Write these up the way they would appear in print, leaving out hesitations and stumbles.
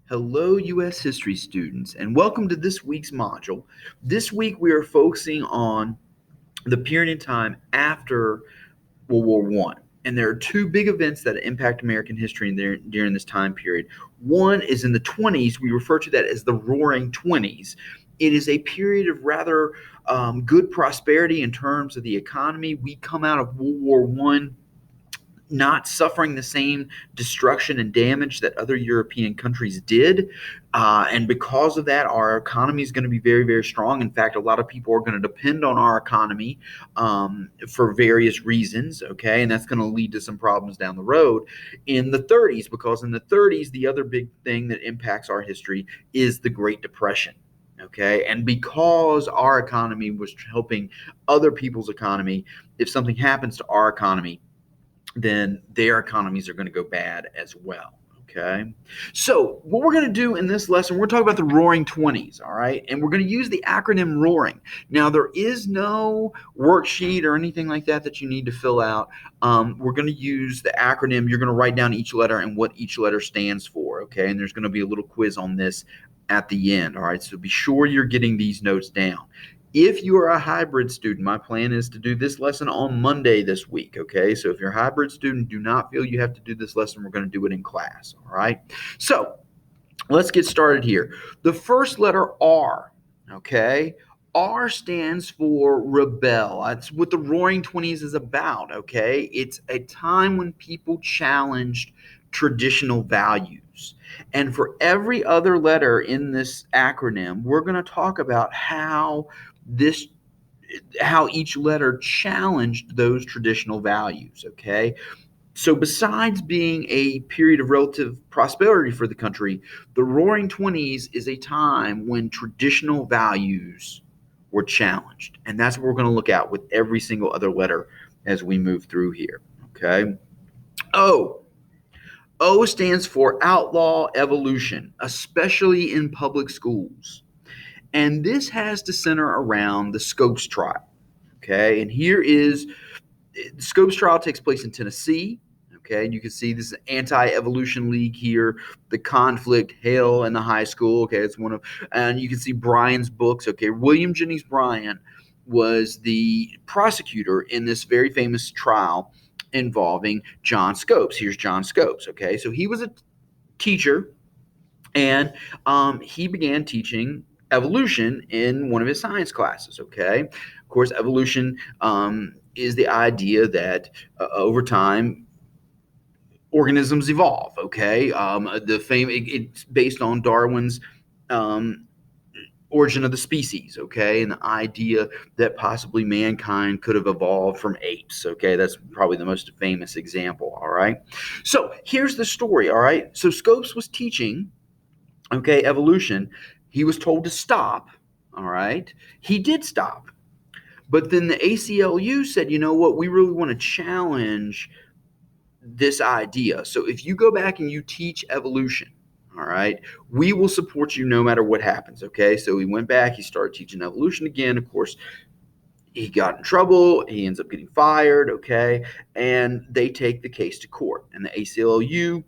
Hello, U.S. history students, and welcome to this week's module. This week we are focusing on the period in time after World War One. And there are two big events that impact American history during this time period. One is in the 20s. We refer to that as the Roaring Twenties. It is a period of rather good prosperity in terms of the economy. We come out of World War One not suffering the same destruction and damage that other European countries did. And because of that, our economy is going to be very, very strong. In fact, a lot of people are going to depend on our economy for various reasons, okay? And that's going to lead to some problems down the road in the 30s, because in the 30s, the other big thing that impacts our history is the Great Depression. Okay. And because our economy was helping other people's economy, if something happens to our economy, then their economies are going to go bad as well. Okay. So, what we're going to do in this lesson, we're going to talk about the Roaring Twenties. All right. And we're going to use the acronym ROARING. Now, there is no worksheet or anything like that you need to fill out. We're going to use the acronym. You're going to write down each letter and what each letter stands for. Okay. And there's going to be a little quiz on this at the end. All right. So, be sure you're getting these notes down. If you are a hybrid student, my plan is to do this lesson on Monday this week, okay? So if you're a hybrid student, do not feel you have to do this lesson. We're going to do it in class, all right? So let's get started here. The first letter R, okay? R stands for rebel. That's what the Roaring Twenties is about, okay? It's a time when people challenged traditional values. And for every other letter in this acronym, we're going to talk about how each letter challenged those traditional values, okay? So besides being a period of relative prosperity for the country, the Roaring Twenties is a time when traditional values were challenged. And that's what we're going to look at with every single other letter as we move through here, okay? O. O stands for outlaw evolution, especially in public schools. And this has to center around the Scopes trial. Okay. And here is the Scopes trial takes place in Tennessee. Okay. And you can see this is anti-evolution league here, the conflict, hell, and the high school. Okay. It's one of, and you can see Bryan's books. Okay. William Jennings Bryan was the prosecutor in this very famous trial involving John Scopes. Here's John Scopes. Okay. So he was a teacher, and he began teaching evolution in one of his science classes. Okay, of course, evolution is the idea that over time organisms evolve. Okay, it's based on Darwin's um, origin of the species. Okay, and the idea that possibly mankind could have evolved from apes. Okay, that's probably the most famous example. All right, so here's the story. All right, so Scopes was teaching, okay, evolution. He was told to stop. All right. He did stop. But then the ACLU said, you know what, we really want to challenge this idea. So if you go back and you teach evolution, all right, we will support you no matter what happens. Okay. So he went back, he started teaching evolution again. Of course, he got in trouble. He ends up getting fired. Okay. And they take the case to court. And the ACLU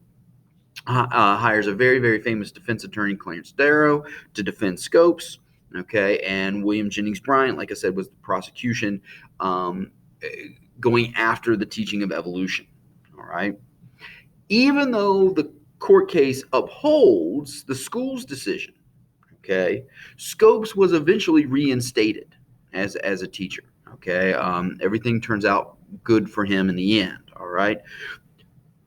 hires a very, very famous defense attorney, Clarence Darrow, to defend Scopes. Okay, and William Jennings Bryan, like I said, was the prosecution um, going after the teaching of evolution. All right. Even though the court case upholds the school's decision, okay, Scopes was eventually reinstated as a teacher. Okay, everything turns out good for him in the end. All right.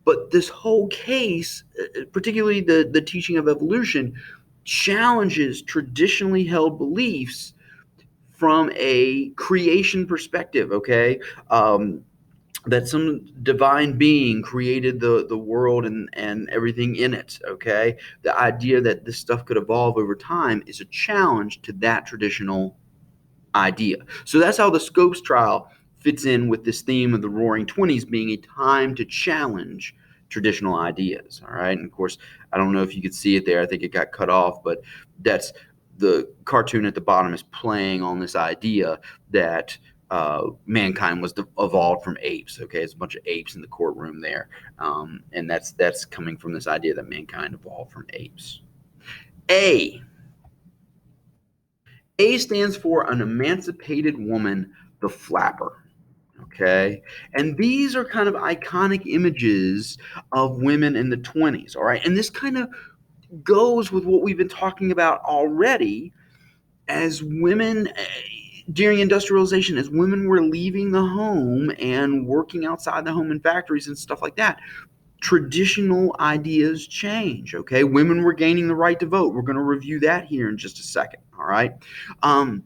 But this whole case, particularly the teaching of evolution, challenges traditionally held beliefs from a creation perspective, okay? That some divine being created the world and everything in it, okay? The idea that this stuff could evolve over time is a challenge to that traditional idea. So that's how the Scopes trial fits in with this theme of the Roaring Twenties being a time to challenge traditional ideas. All right. And of course, I don't know if you could see it there. I think it got cut off, but that's the cartoon at the bottom is playing on this idea that mankind was evolved from apes. Okay. It's a bunch of apes in the courtroom there. And that's coming from this idea that mankind evolved from apes. A. A stands for an emancipated woman, the flapper. Okay. And these are kind of iconic images of women in the 20s. All right. And this kind of goes with what we've been talking about already as women during industrialization, as women were leaving the home and working outside the home in factories and stuff like that. Traditional ideas change. Okay. Women were gaining the right to vote. We're going to review that here in just a second. All right. Um,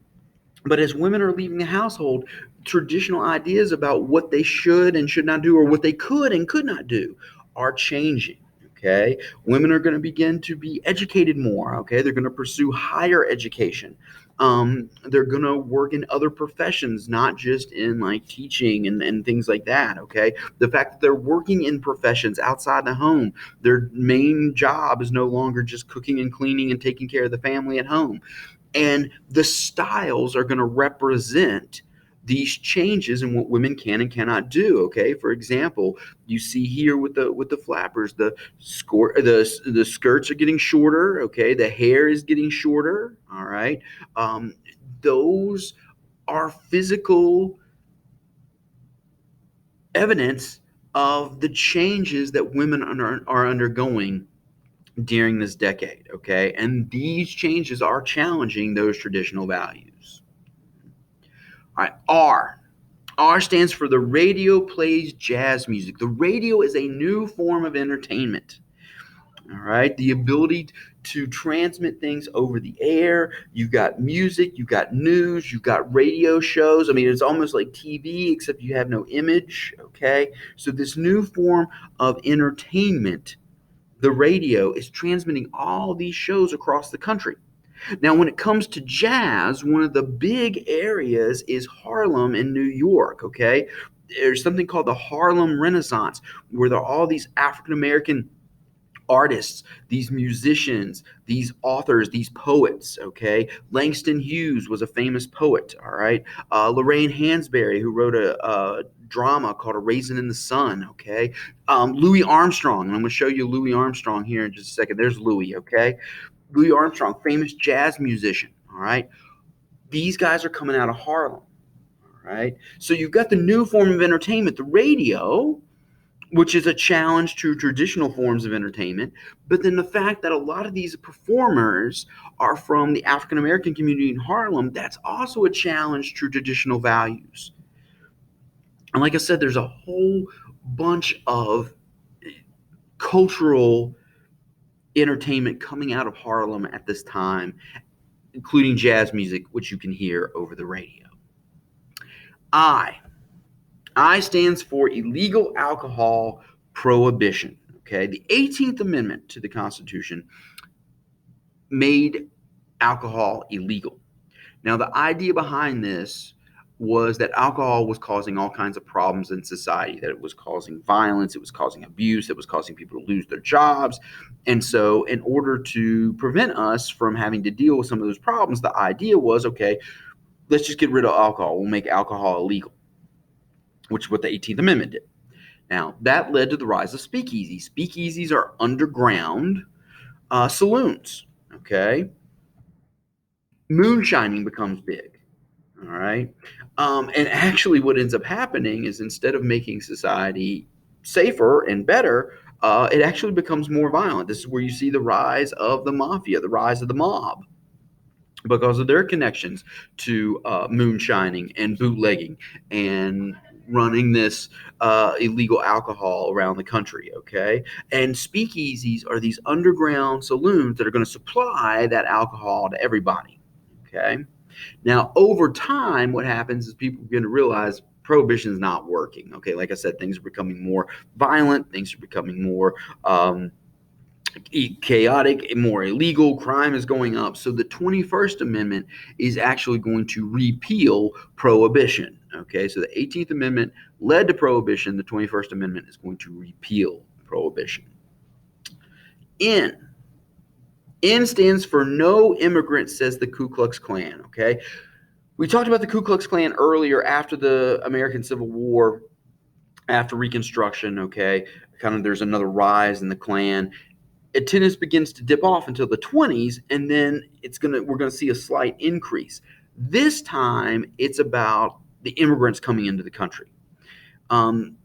but as women are leaving the household, traditional ideas about what they should and should not do, or what they could and could not do, are changing. Okay. Women are going to begin to be educated more. Okay. They're going to pursue higher education. They're going to work in other professions, not just in like teaching and things like that. Okay. The fact that they're working in professions outside the home, their main job is no longer just cooking and cleaning and taking care of the family at home. And the styles are going to represent these changes in what women can and cannot do. Okay, for example, you see here with the flappers, the skirts are getting shorter. Okay, the hair is getting shorter. All right, um, those are physical evidence of the changes that women are undergoing during this decade. Okay, and these changes are challenging those traditional values. All right, R. R stands for the radio plays jazz music. The radio is a new form of entertainment. All right, the ability to transmit things over the air. You've got music, you've got news, you've got radio shows. I mean, it's almost like TV, except you have no image. Okay, so this new form of entertainment, the radio, is transmitting all these shows across the country. Now, when it comes to jazz, one of the big areas is Harlem in New York, okay? There's something called the Harlem Renaissance, where there are all these African American artists, these musicians, these authors, these poets, okay? Langston Hughes was a famous poet, all right? Lorraine Hansberry, who wrote a drama called A Raisin in the Sun, okay? Louis Armstrong, and I'm going to show you Louis Armstrong here in just a second. There's Louis, okay? Louis Armstrong, famous jazz musician, all right? These guys are coming out of Harlem, all right? So you've got the new form of entertainment, the radio, which is a challenge to traditional forms of entertainment. But then the fact that a lot of these performers are from the African American community in Harlem, that's also a challenge to traditional values. And like I said, there's a whole bunch of cultural entertainment coming out of Harlem at this time, including jazz music, which you can hear over the radio. I. I stands for illegal alcohol prohibition. Okay, the 18th Amendment to the Constitution made alcohol illegal. Now, the idea behind this was that alcohol was causing all kinds of problems in society, that it was causing violence, it was causing abuse, it was causing people to lose their jobs. And so, in order to prevent us from having to deal with some of those problems, the idea was, okay, let's just get rid of alcohol. We'll make alcohol illegal, which is what the 18th Amendment did. Now, that led to the rise of speakeasies. Speakeasies are underground saloons, okay? Moonshining becomes big, all right? And actually, what ends up happening is instead of making society safer and better, it actually becomes more violent. This is where you see the rise of the mafia, the rise of the mob, because of their connections to moonshining and bootlegging and running this illegal alcohol around the country, okay? And speakeasies are these underground saloons that are going to supply that alcohol to everybody, okay? Now, over time, what happens is people begin to realize prohibition is not working, okay? Like I said, things are becoming more violent, things are becoming more chaotic, more illegal, crime is going up. So the 21st Amendment is actually going to repeal prohibition. Okay, so the 18th Amendment led to prohibition. The 21st Amendment is going to repeal prohibition. N. N stands for no immigrant, says the Ku Klux Klan. Okay, we talked about the Ku Klux Klan earlier after the American Civil War, after Reconstruction. Okay, kind of there's another rise in the Klan. attendance begins to dip off until the 20s, and then we're gonna see a slight increase. This time, it's about the immigrants coming into the country.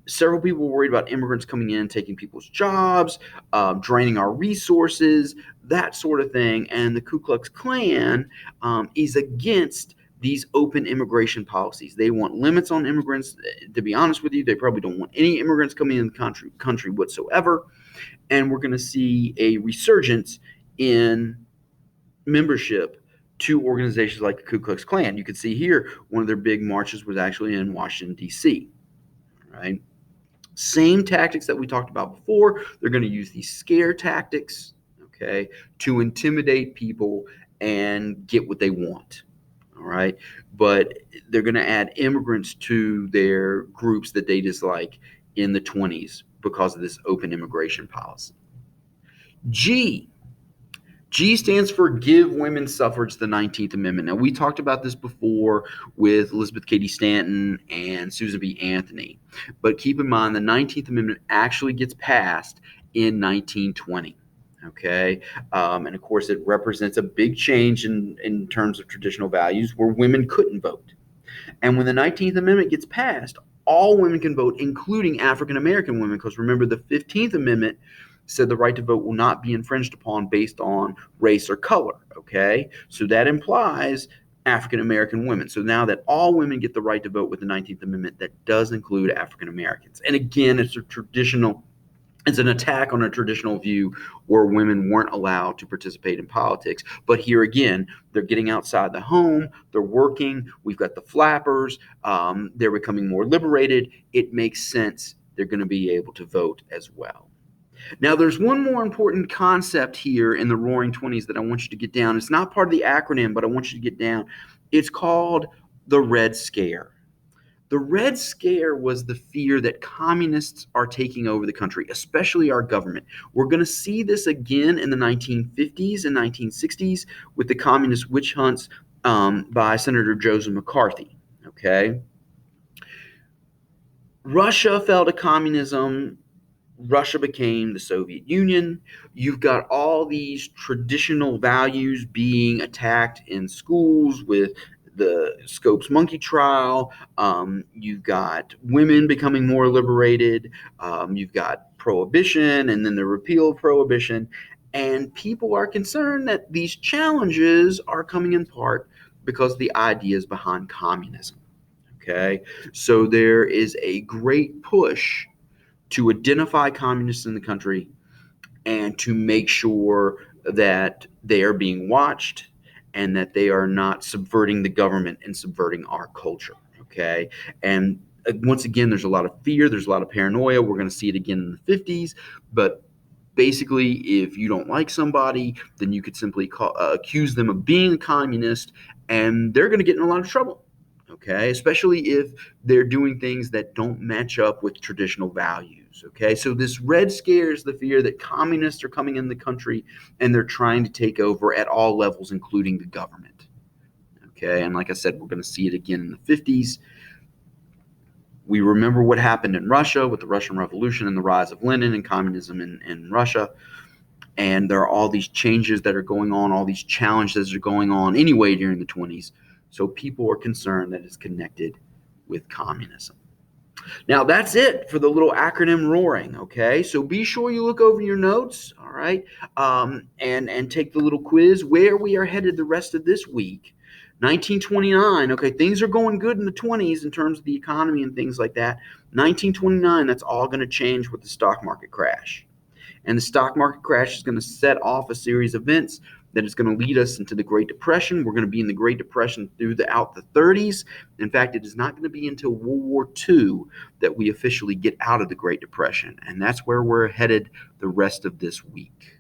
Several people were worried about immigrants coming in, taking people's jobs, draining our resources, that sort of thing. And the Ku Klux Klan is against these open immigration policies. They want limits on immigrants. To be honest with you, they probably don't want any immigrants coming in the country whatsoever. And we're going to see a resurgence in membership to organizations like the Ku Klux Klan. You can see here one of their big marches was actually in Washington, D.C. Right? Same tactics that we talked about before. They're going to use these scare tactics, okay, to intimidate people and get what they want. All right. But they're going to add immigrants to their groups that they dislike in the 20s because of this open immigration policy. G stands for Give Women Suffrage the 19th Amendment. Now, we talked about this before with Elizabeth Cady Stanton and Susan B. Anthony. But keep in mind, the 19th Amendment actually gets passed in 1920. Okay. And of course, it represents a big change in terms of traditional values where women couldn't vote. And when the 19th Amendment gets passed, all women can vote, including African American women, because remember, the 15th Amendment said the right to vote will not be infringed upon based on race or color. Okay. So that implies African American women. So now that all women get the right to vote with the 19th Amendment, that does include African Americans. And again, it's an attack on a traditional view where women weren't allowed to participate in politics. But here again, they're getting outside the home, they're working, we've got the flappers, they're becoming more liberated. It makes sense they're going to be able to vote as well. Now, there's one more important concept here in the Roaring Twenties that I want you to get down. It's not part of the acronym, but I want you to get down. It's called the Red Scare. The Red Scare was the fear that communists are taking over the country, especially our government. We're going to see this again in the 1950s and 1960s with the communist witch hunts by Senator Joseph McCarthy. Okay. Russia fell to communism. Russia became the Soviet Union. You've got all these traditional values being attacked in schools with the Scopes monkey trial. You've got women becoming more liberated. You've got prohibition and then the repeal of prohibition. And people are concerned that these challenges are coming in part because of the ideas behind communism. Okay, so there is a great push to identify communists in the country and to make sure that they are being watched and that they are not subverting the government and subverting our culture. Okay. And once again, there's a lot of fear, there's a lot of paranoia. We're going to see it again in the 50s. But basically, if you don't like somebody, then you could simply accuse them of being a communist, and they're going to get in a lot of trouble. Okay, especially if they're doing things that don't match up with traditional values. Okay, so this Red Scare is the fear that communists are coming in the country and they're trying to take over at all levels, including the government. Okay, and like I said, we're going to see it again in the 50s. We remember what happened in Russia with the Russian Revolution and the rise of Lenin and communism in Russia. And there are all these changes that are going on, all these challenges that are going on anyway during the 20s. So people are concerned that it's connected with communism. Now, that's it for the little acronym Roaring, okay? So be sure you look over your notes, all right, and take the little quiz where we are headed the rest of this week. 1929, okay, things are going good in the 20s in terms of the economy and things like that. 1929, that's all going to change with the stock market crash. And the stock market crash is going to set off a series of events that is going to lead us into the Great Depression. We're going to be in the Great Depression throughout the 30s. In fact, it is not going to be until World War II that we officially get out of the Great Depression. And that's where we're headed the rest of this week.